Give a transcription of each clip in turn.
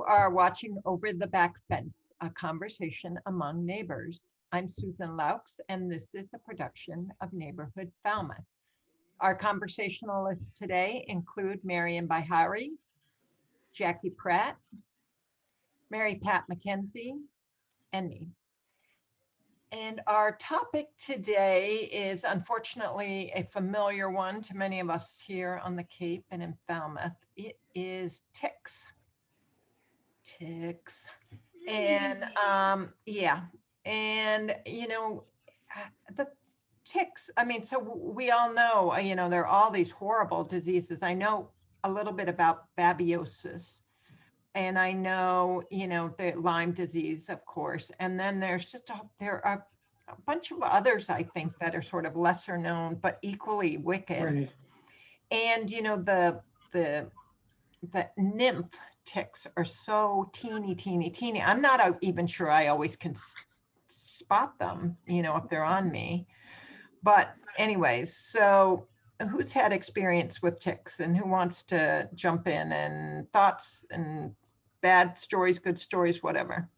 are watching Over the Back Fence, a conversation among neighbors. I'm Susan Laux, and this is a production of Neighborhood Falmouth. Our conversationalists today include Marian Bihari, Jackie Pratt, Mary Pat McKenzie, and me. And our topic today is unfortunately a familiar one to many of us here on the Cape and in Falmouth. It is ticks. Ticks. And yeah, and the ticks, I mean, so we all know, there are all these horrible diseases. I know a little bit about babiosis, and I know, the Lyme disease, of course. And then there are a bunch of others, I think, that are sort of lesser known, but equally wicked. Right. And, the nymph ticks are so teeny, teeny, teeny. I'm not even sure I always can spot them, if they're on me. But anyways, so who's had experience with ticks and who wants to jump in, and thoughts and bad stories, good stories, whatever?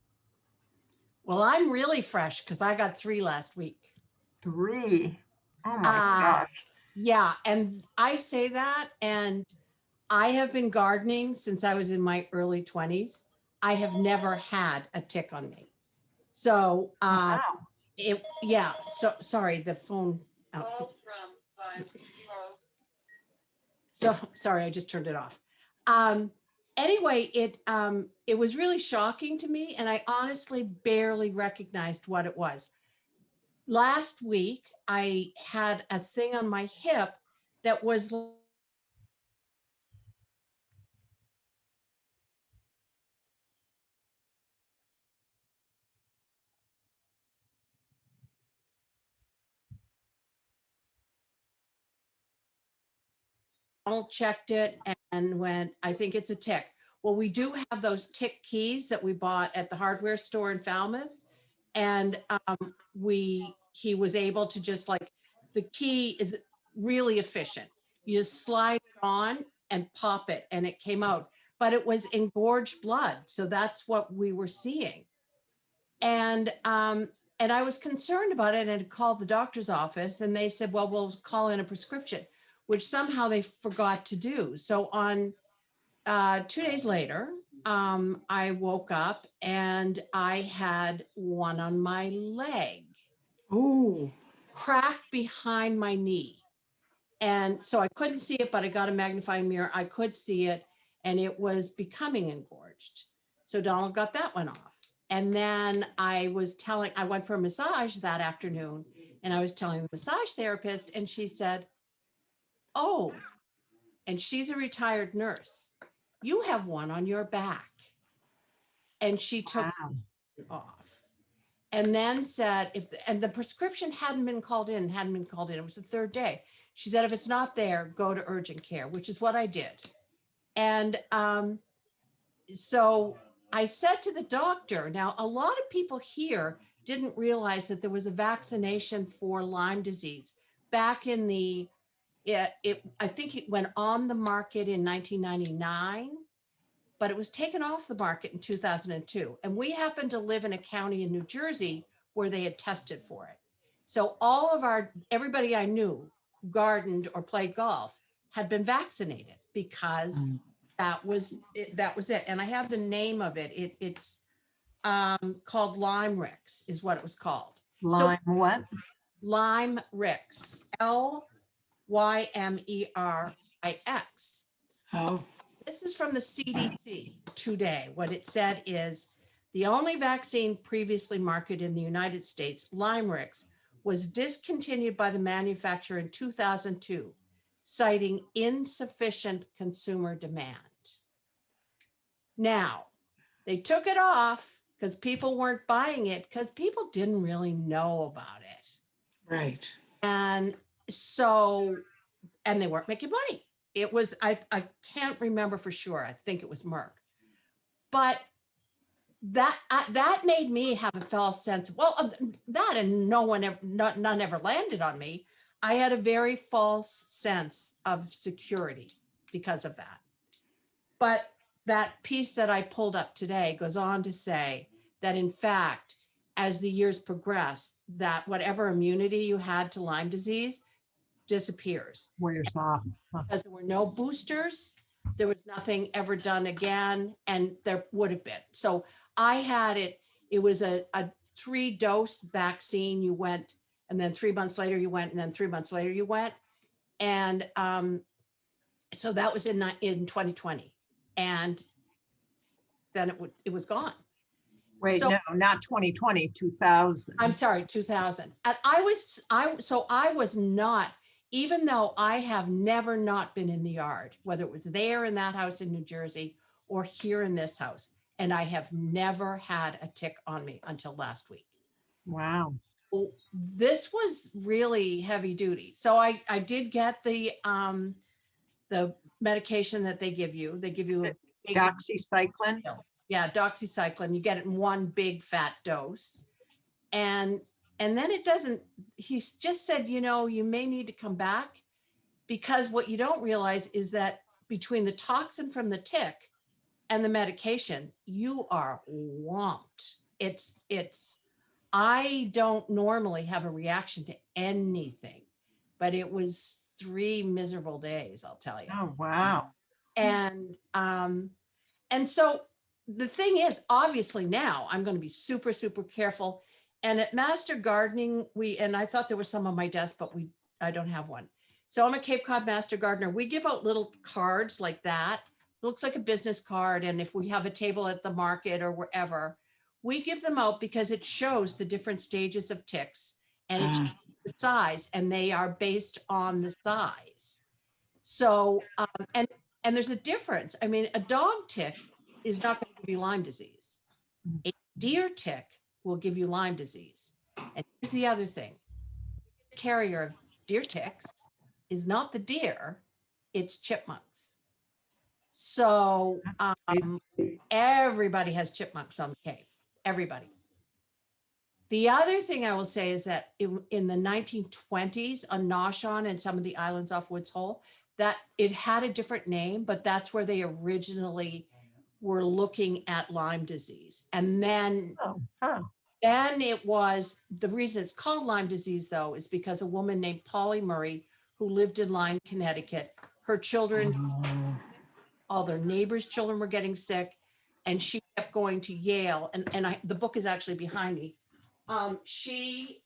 Well, I'm really fresh because I got 3 last week. 3? Oh my gosh. Yeah, and I say that, and I have been gardening since I was in my early 20s. I have never had a tick on me. So, Wow. so sorry, the phone. So sorry, I just turned it off. Anyway, it was really shocking to me, and I honestly barely recognized what it was. Last week, I had a thing on my hip that was checked it and went, I think it's a tick. Well, we do have those tick keys that we bought at the hardware store in Falmouth. And he was able to just the key is really efficient. You just slide it on and pop it and it came out, but it was engorged blood. So that's what we were seeing. And I was concerned about it and called the doctor's office, and they said, well, we'll call in a prescription, which somehow they forgot to do. So on 2 days later, I woke up and I had one on my leg. Oh. Cracked behind my knee. And so I couldn't see it, but I got a magnifying mirror. I could see it, and it was becoming engorged. So Donald got that one off. And then I went for a massage that afternoon, and I was telling the massage therapist, and she said, oh, and she's a retired nurse, you have one on your back. And she took it off. And then said, and the prescription hadn't been called in, it was the 3rd day. She said, if it's not there, go to urgent care, which is what I did. And so I said to the doctor, now a lot of people here didn't realize that there was a vaccination for Lyme disease back in I think it went on the market in 1999. But it was taken off the market in 2002. And we happened to live in a county in New Jersey where they had tested for it. So everybody I knew who gardened or played golf had been vaccinated because that was it. And I have the name of it. It's called Lyme Rix is what it was called. Lyme what? Lyme Rix, Lymerix. Oh. This is from the CDC today. What it said is the only vaccine previously marketed in the United States, Lymerix, was discontinued by the manufacturer in 2002, citing insufficient consumer demand. Now, they took it off because people weren't buying it because people didn't really know about it. Right. And they weren't making money. It was, I can't remember for sure. I think it was Merck. But that made me have a false sense. Well, that and none ever landed on me. I had a very false sense of security because of that. But that piece that I pulled up today goes on to say that in fact, as the years progress, that whatever immunity you had to Lyme disease disappears. Wears off. Huh. Because there were no boosters, there was nothing ever done again, and there would have been. So I had it, it was a 3-dose vaccine. You went, and then 3 months later you went, and then 3 months later you went. And so that was in 2020. And then it was gone. Wait, So- no, not 2020, 2000. I'm sorry, 2000. And I was not, even though I have never not been in the yard, whether it was there in that house in New Jersey or here in this house, and I have never had a tick on me until last week. Wow. Well, this was really heavy duty. So I did get the medication that they give you. They give you a big Doxycycline. Yeah, doxycycline. You get it in one big fat dose. And then it doesn't, he's just said, you may need to come back, because what you don't realize is that between the toxin from the tick and the medication, you are whomped. I don't normally have a reaction to anything, but it was 3 miserable days, I'll tell you. Oh, wow. And so the thing is, obviously now I'm going to be super, super careful. And at Master Gardening, and I thought there was some on my desk, but I don't have one. So I'm a Cape Cod Master Gardener. We give out little cards like that. It looks like a business card. And if we have a table at the market or wherever, we give them out because it shows the different stages of ticks, and it shows the size, and they are based on the size. So, and there's a difference. I mean, a dog tick is not going to give you Lyme disease. A deer tick will give you Lyme disease. And here's the other thing. The carrier of deer ticks is not the deer, it's chipmunks. So everybody has chipmunks on the Cape, everybody. The other thing I will say is that in the 1920s on Noshawn and some of the islands off Woods Hole, that it had a different name, but that's where they originally were looking at Lyme disease. And then, then it was, the reason it's called Lyme disease though, is because a woman named Polly Murray, who lived in Lyme, Connecticut, her children, all their neighbors' children were getting sick, and she kept going to Yale. And the book is actually behind me. She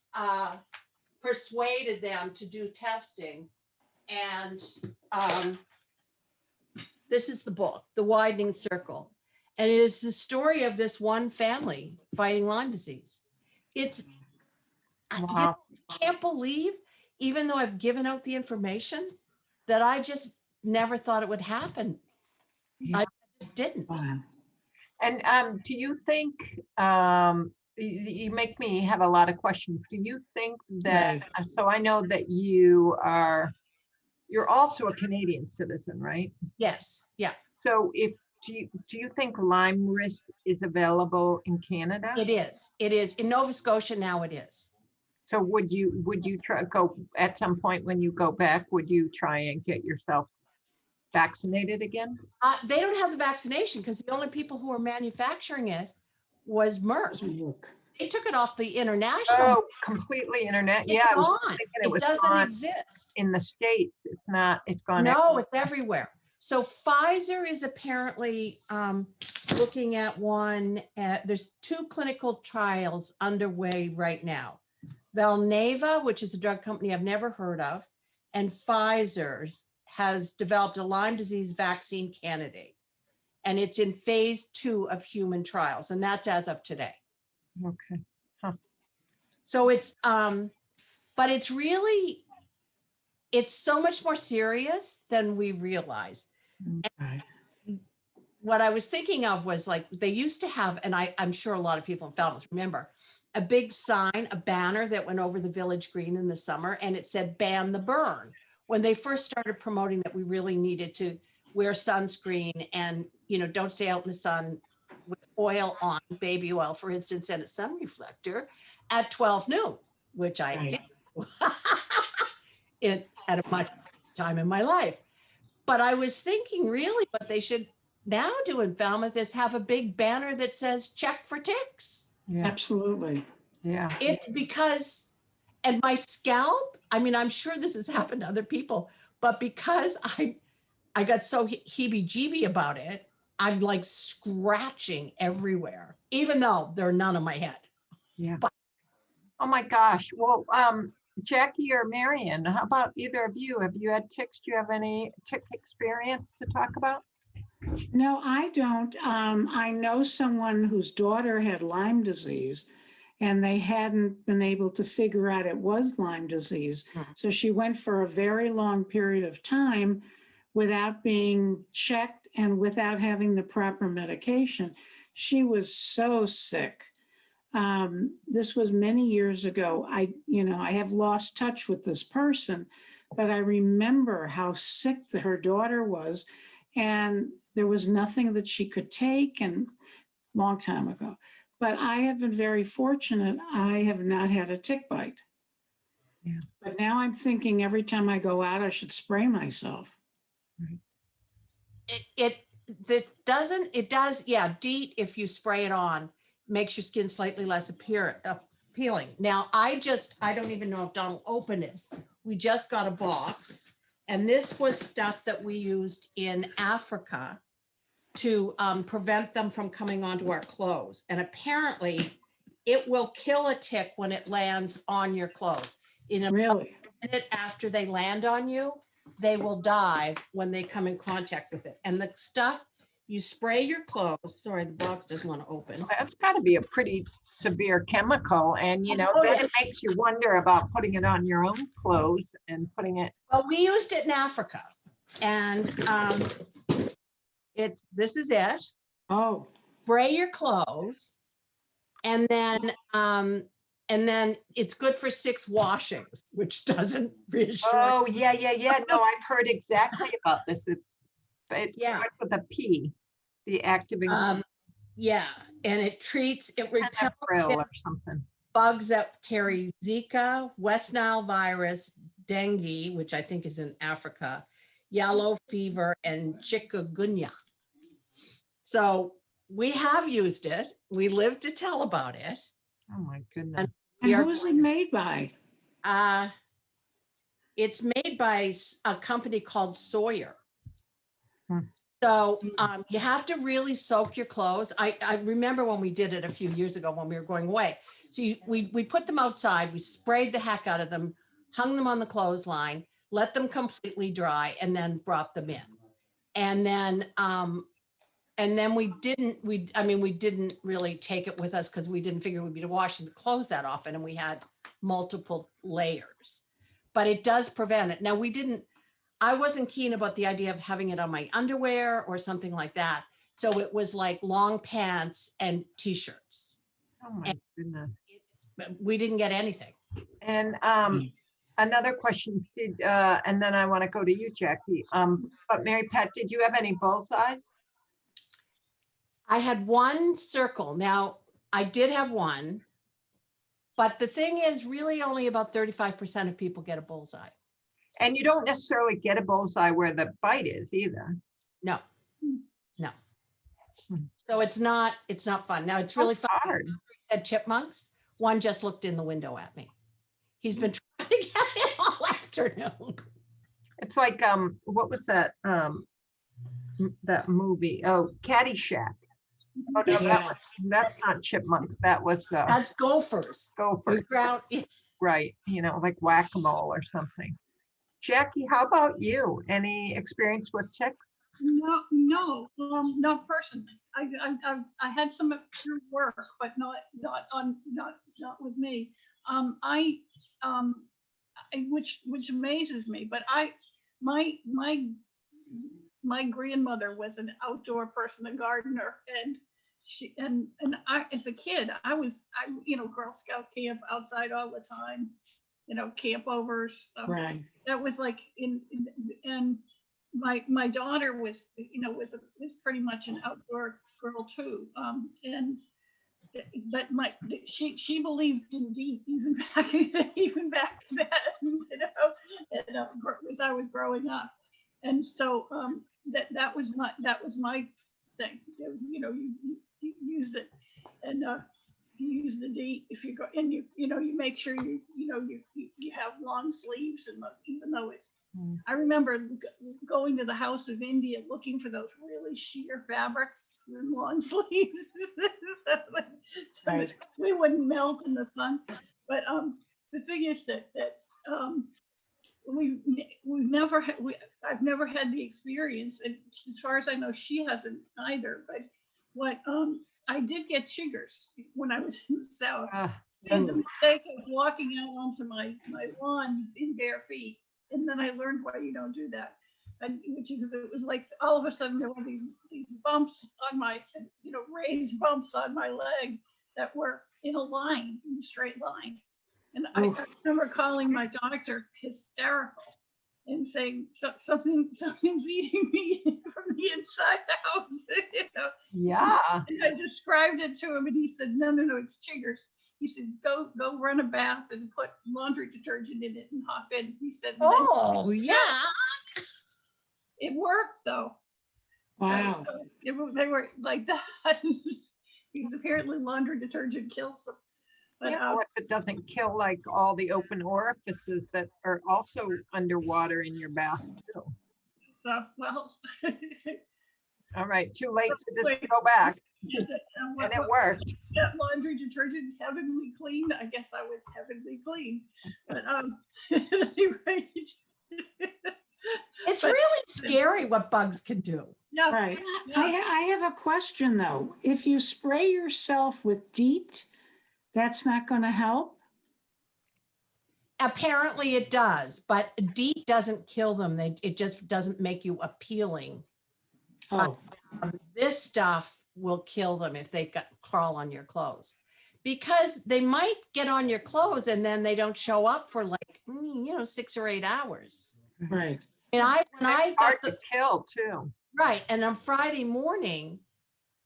persuaded them to do testing. And this is the book, The Widening Circle. And it is the story of this one family fighting Lyme disease. It's, Wow. I can't believe, even though I've given out the information, that I just never thought it would happen. I just didn't. And do you think, you make me have a lot of questions. Do you think that, so I know that you're also a Canadian citizen, right? Yes. Yeah, So do you think Lyme risk is available in Canada? it is. It is. In Nova Scotia now it is. So would you try go at some point when you go back, would you try and get yourself vaccinated again? They don't have the vaccination because the only people who were manufacturing it was Merck. They took it off the international. Oh, completely internet. It's Yeah, I was gone. thinking It was doesn't gone exist. in the States. It's not, it's gone. No, it's everywhere. So Pfizer is apparently looking at one. There's 2 clinical trials underway right now. Valneva, which is a drug company I've never heard of, and Pfizer's has developed a Lyme disease vaccine candidate. And it's in phase 2 of human trials. And that's as of today. Okay. So it's, but it's really, it's so much more serious than we realize. What I was thinking of was like, they used to have, and I'm sure a lot of people in Falmouth remember, a big sign, a banner that went over the village green in the summer, and it said, ban the burn. When they first started promoting that we really needed to wear sunscreen and, don't stay out in the sun with oil on, baby oil, for instance, and a sun reflector at 12 noon, which I did at a much time in my life. But I was thinking really what they should now do in Falmouth is have a big banner that says check for ticks. Yeah, Absolutely. yeah. It's because, and my scalp, I mean, I'm sure this has happened to other people, but because I got so heebie-jeebie about it, I'm like scratching everywhere, even though there are none on my head. Yeah. But- Oh my gosh. Well, Jackie or Marion, how about either of you? Have you had ticks? Do you have any tick experience to talk about? No, I don't. I know someone whose daughter had Lyme disease and they hadn't been able to figure out it was Lyme disease. So she went for a very long period of time without being checked and without having the proper medication. She was so sick. This was many years ago. I have lost touch with this person, but I remember how sick her daughter was, and there was nothing that she could take, and long time ago. But I have been very fortunate. I have not had a tick bite. Yeah. But now I'm thinking every time I go out, I should spray myself. It does, yeah, DEET, if you spray it on, makes your skin slightly less appealing. Now, I don't even know if Donald opened it. We just got a box, and this was stuff that we used in Africa to prevent them from coming onto our clothes. And apparently it will kill a tick when it lands on your clothes. In a Really? minute after they land on you, they will die when they come in contact with it. And the stuff, you spray your clothes. Sorry, the box doesn't want to open. That's got to be a pretty severe chemical. And, Oh, then yeah. it makes you wonder about putting it on your own clothes and putting it. Well, we used it in Africa, and this is it. Oh, Spray your clothes, and then it's good for 6 washings, which doesn't reassure. Oh, yeah, yeah, yeah. No, I've heard exactly about this. It's Yeah. starts with a P, the active Yeah, and it repels Penepril or something. bugs that carry Zika, West Nile virus, dengue, which I think is in Africa, yellow fever, and chikungunya. So we have used it. We live to tell about it. Oh my goodness. and who is it made by? It's made by a company called Sawyer. Hmm. So you have to really soak your clothes. I remember when we did it a few years ago when we were going away. So we put them outside, we sprayed the heck out of them, hung them on the clothesline, let them completely dry, and then brought them in. And then we didn't really take it with us because we didn't figure we'd be washing the clothes that often, and we had multiple layers. But it does prevent it. Now I wasn't keen about the idea of having it on my underwear or something like that. So it was like long pants and t-shirts. Oh my goodness. But we didn't get anything. And another question, and then I want to go to you, Jackie. But Mary Pat, did you have any bullseyes? I had one circle. Now, I did have one, but the thing is really only about 35% of people get a bullseye. And you don't necessarily get a bullseye where the bite is either. No. So it's not fun. Now it's really fun. Hard. At chipmunks, one just looked in the window at me. He's been trying to get it all afternoon. It's like, what was that, that movie? Oh, Caddyshack. Oh, no, that's not chipmunks. That was That's gophers. gophers. Ground. Right. Like whack-a-mole or something. Jackie, how about you? Any experience with ticks? No, not personally. I had some through work, but not with me. Which amazes me, but my grandmother was an outdoor person, a gardener, and I, as a kid, I Girl Scout camp outside all the time, camp overs. Right. That was like and my daughter was pretty much an outdoor girl too, but she believed in DEET even back then, as I was growing up, and so that was my thing. You use it, and you use the DEET if you go, and you make sure you have long sleeves, and even though it's. I remember going to the House of India looking for those really sheer fabrics with long sleeves, so that we wouldn't melt in the sun. But the thing is that we've never had I've never had the experience, and as far as I know, she hasn't either. But what I did get chiggers when I was in the South. And the mistake of walking out onto my lawn in bare feet, and then I learned why you don't do that. And because it was like all of a sudden there were these bumps on my, raised bumps on my leg that were in a straight line. And I remember calling my doctor hysterical and saying something's eating me from the inside out. Yeah. And I described it to him, and he said, no, it's chiggers. He said, go run a bath and put laundry detergent in it and hop in. He said, Oh, yeah. It worked though. Wow. They were like that. Because apparently laundry detergent kills them. But Yeah, what if it doesn't kill like all the open orifices that are also underwater in your bath too? so, well, All right, too late to just Wait. go back. what- And it worked. that laundry detergent heavenly clean. I guess I was heavenly clean. But at any rate. It's But- really scary what bugs can do. Yeah. Right. Yeah. I have a question though. If you spray yourself with DEET, that's not going to help? Apparently it does, but DEET doesn't kill them. It just doesn't make you appealing. Oh, This stuff will kill them if they crawl on your clothes, because they might get on your clothes and then they don't show up for like 6 or 8 hours. right. And when I It's hard got to kill too. right, and on Friday morning,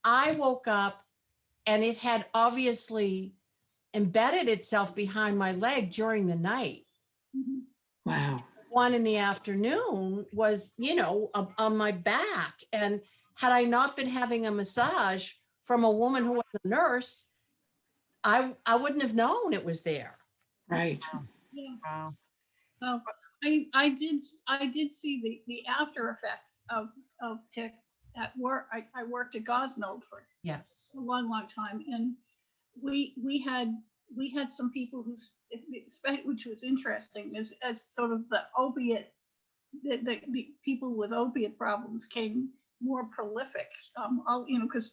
I woke up and it had obviously embedded itself behind my leg during the night. Mhm. Wow. 1 in the afternoon was, on my back. And had I not been having a massage from a woman who was a nurse, I wouldn't have known it was there. Right. Yeah. Wow. So I did see the after effects of ticks at work. I worked at Gosnold for Yeah. a long time, and we had some people which was interesting, as sort of the opiate, the people with opiate problems came more prolific. Because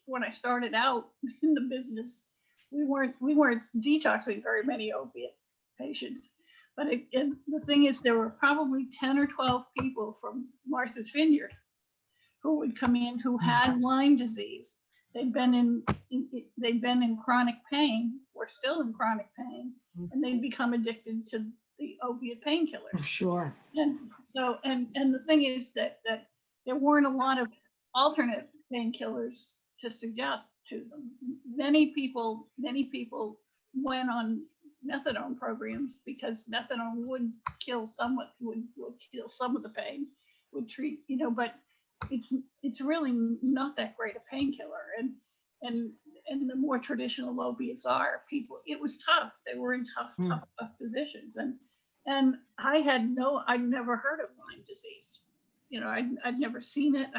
when I started out in the business, we weren't detoxing very many opiate patients. But and the thing is, there were probably 10 or 12 people from Martha's Vineyard who would come in who had Lyme disease. They'd been in chronic pain, or still in chronic pain, and they'd become addicted to the opiate painkillers. Sure. And so, and the thing is that there weren't a lot of alternate painkillers to suggest to them. Many people went on methadone programs because methadone would kill would kill some of the pain, would treat, but it's really not that great a painkiller. And the more traditional opiates are, it was tough. They were in tough positions. And I'd never heard of Lyme disease. I'd never seen it.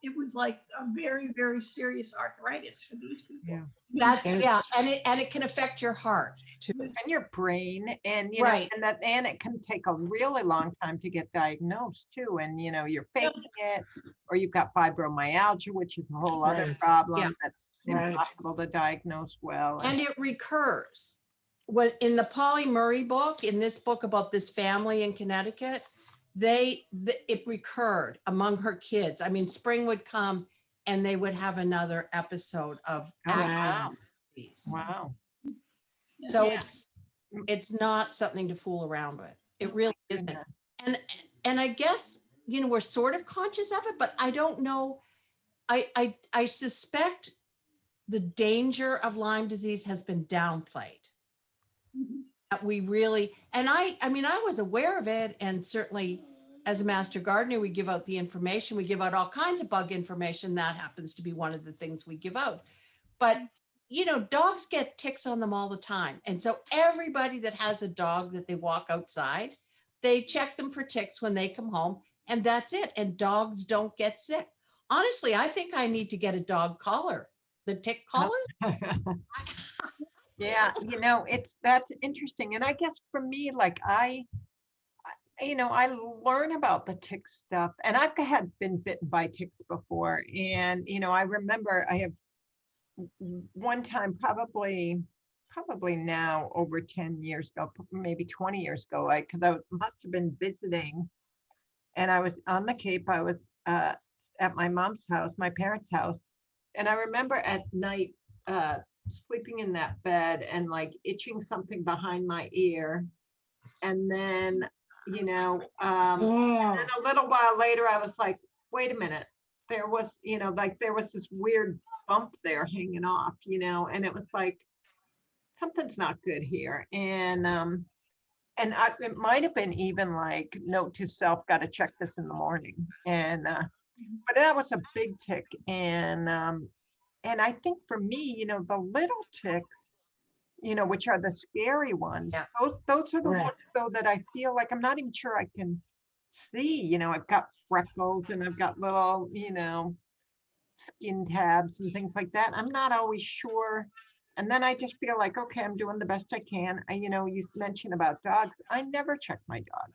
It was like a very, very serious arthritis for these people. Yeah. And it can affect your heart too. And your brain, and Right. and it can take a really long time to get diagnosed too. And you're faking it, or you've got fibromyalgia, which is a whole other Right. problem Yeah. that's Right. impossible to diagnose well. And it recurs. What in the Polly Murray book, in this book about this family in Connecticut, it recurred among her kids. I mean, spring would come and they would have another episode of Wow. disease. Wow. So Yeah. it's not something to fool around with. It really isn't. Goodness. And I guess, we're sort of conscious of it, but I don't know. I suspect the danger of Lyme disease has been downplayed. Mhm. That we really, and I mean, I was aware of it, and certainly as a master gardener, we give out the information. We give out all kinds of bug information. That happens to be one of the things we give out. But, you know, dogs get ticks on them all the time. And so everybody that has a dog that they walk outside, they check them for ticks when they come home, and that's it. And dogs don't get sick. Honestly, I think I need to get a dog collar, the tick collar. Yeah, you know, that's interesting. And I guess for me, like I learn about the tick stuff, and I've been bitten by ticks before. And, I remember I have one time, probably now over 10 years ago, maybe 20 years ago, because I must have been visiting, and I was on the Cape. I was at my mom's house, my parents' house. And I remember at night sleeping in that bed and like itching something behind my ear. And then, and Oh, then a little while later, I was like, wait a minute. There was, there was this weird bump there hanging off, and it was like, something's not good here. And it might have been even like, note to self, got to check this in the morning. And but that was a big tick. And I think for me, the little ticks, which are the scary ones, Yeah. those are the Right. ones though that I feel like I'm not even sure I can see. I've got freckles and I've got little, skin tabs and things like that. I'm not always sure. And then I just feel like, okay, I'm doing the best I can. You mentioned about dogs. I never check my dog.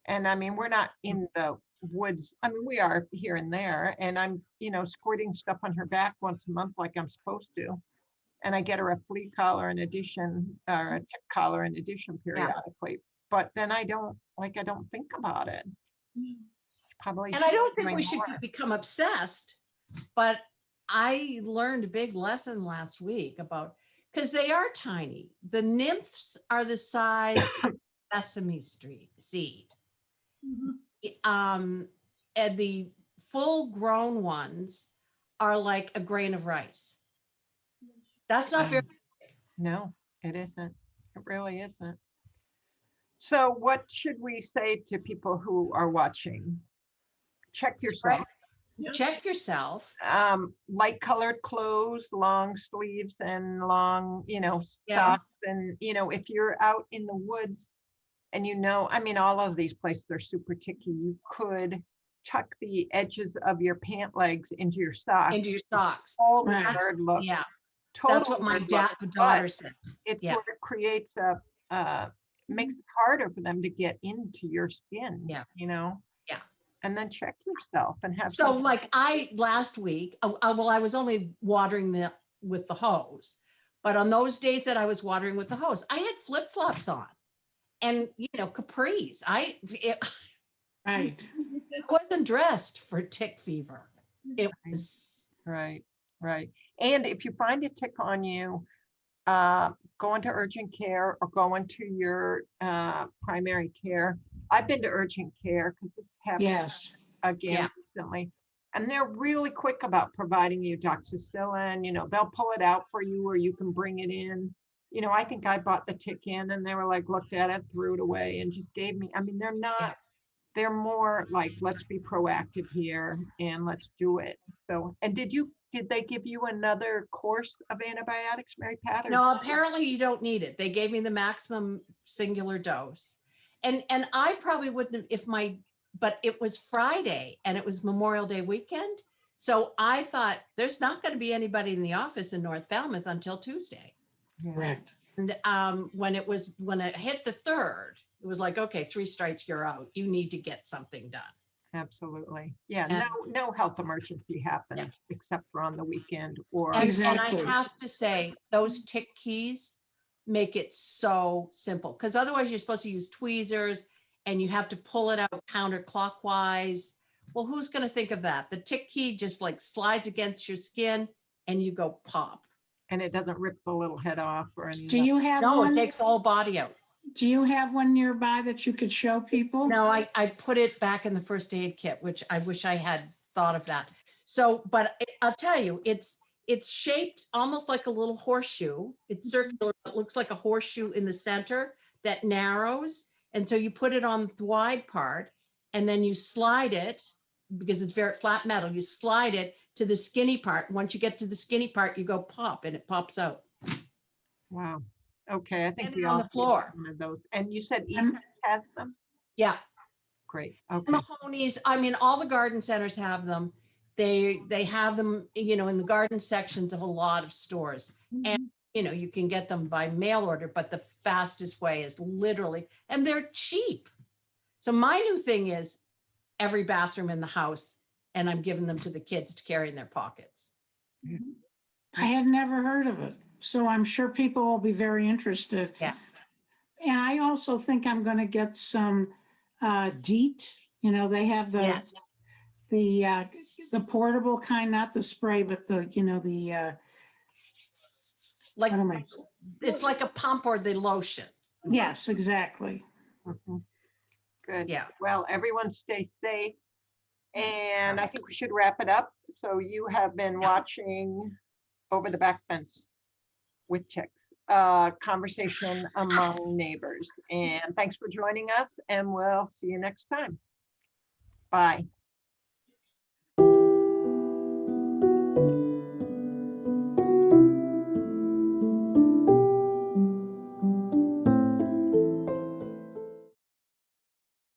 And I mean, we're not in the woods. I mean, we are here and there. And I'm, squirting stuff on her back once a month like I'm supposed to. And I get her a flea collar in addition, or a tick collar in addition periodically. But then I don't think about it. Probably. And I should don't be think doing we should more. become obsessed, but I learned a big lesson last week about, because they are tiny. The nymphs are the size of sesame seed. Mhm. And the full grown ones are like a grain of rice. That's not very. No, it isn't. It really isn't. So what should we say to people who are watching? Check yourself. Yeah. Check yourself. Light colored clothes, long sleeves and long, Yeah. socks. And, if you're out in the woods and I mean, all of these places are super ticky. You could tuck the edges of your pant legs into your socks. Into your socks. Totally Right. weird look. Yeah, Totally that's what my weird look, daughter but said. it Yeah. sort of creates makes it harder for them to get into your skin. Yeah. Yeah. And then check yourself and have So something. like last week, well, I was only watering with the hose, but on those days that I was watering with the hose, I had flip-flops on and, capris. right. I wasn't dressed for tick fever. It was, Right. And if you find a tick on you, go into urgent care or go into your primary care. I've been to urgent care because this happened Yes. again Yeah. recently. And they're really quick about providing you doxycycline. They'll pull it out for you or you can bring it in. I think I bought the tick in and they were like, looked at it, threw it away and just gave me, I mean, they're not, Yeah. they're more like, let's be proactive here and let's do it. So, and did they give you another course of antibiotics, Mary Pat? or- no, apparently you don't need it. They gave me the maximum singular dose. And I probably wouldn't have but it was Friday and it was Memorial Day weekend. So I thought there's not going to be anybody in the office in North Falmouth until Tuesday. Yeah. Correct. And when it hit the third, it was like, okay, 3 strikes, you're out. You need to get something done. Absolutely. Yeah, And- no health emergency happens except for on the weekend or And Exactly. I have to say, those tick keys make it so simple, because otherwise you're supposed to use tweezers and you have to pull it out counterclockwise. Well, who's going to think of that? The tick key just like slides against your skin and you go pop. and it doesn't rip the little head off or anything. Do you have No, it one? takes the whole body out. Do you have one nearby that you could show people? No, I put it back in the first aid kit, which I wish I had thought of that. So, but I'll tell you, it's shaped almost like a little horseshoe. It's circular. It looks like a horseshoe in the center that narrows. And so you put it on the wide part and then you slide it, because it's very flat metal, you slide it to the skinny part. Once you get to the skinny part, you go pop and it pops out. Wow. Okay, I think And we on all the need floor. one of those. And you said I'm- East has them? Yeah. Great. Okay. Mahoney's, I mean, all the garden centers have them. They have them, you know, in the garden sections of a lot of stores. And, you know, you can get them by mail order, but the fastest way is literally, and they're cheap. So my new thing is every bathroom in the house, and I'm giving them to the kids to carry in their pockets. I had never heard of it, so I'm sure people will be very interested. Yeah. And I also think I'm gonna get some DEET, you know, they have Yes. the portable kind, not the spray, but the, you know, the, Like, what am I? it's like a pump or the lotion. Yes, exactly. Mhm. Good. Yeah. Well, everyone stay safe. And I think we should wrap it up. So you have been watching Over the Back Fence with Ticks, conversation among neighbors. And thanks for joining us, and we'll see you next time. Bye.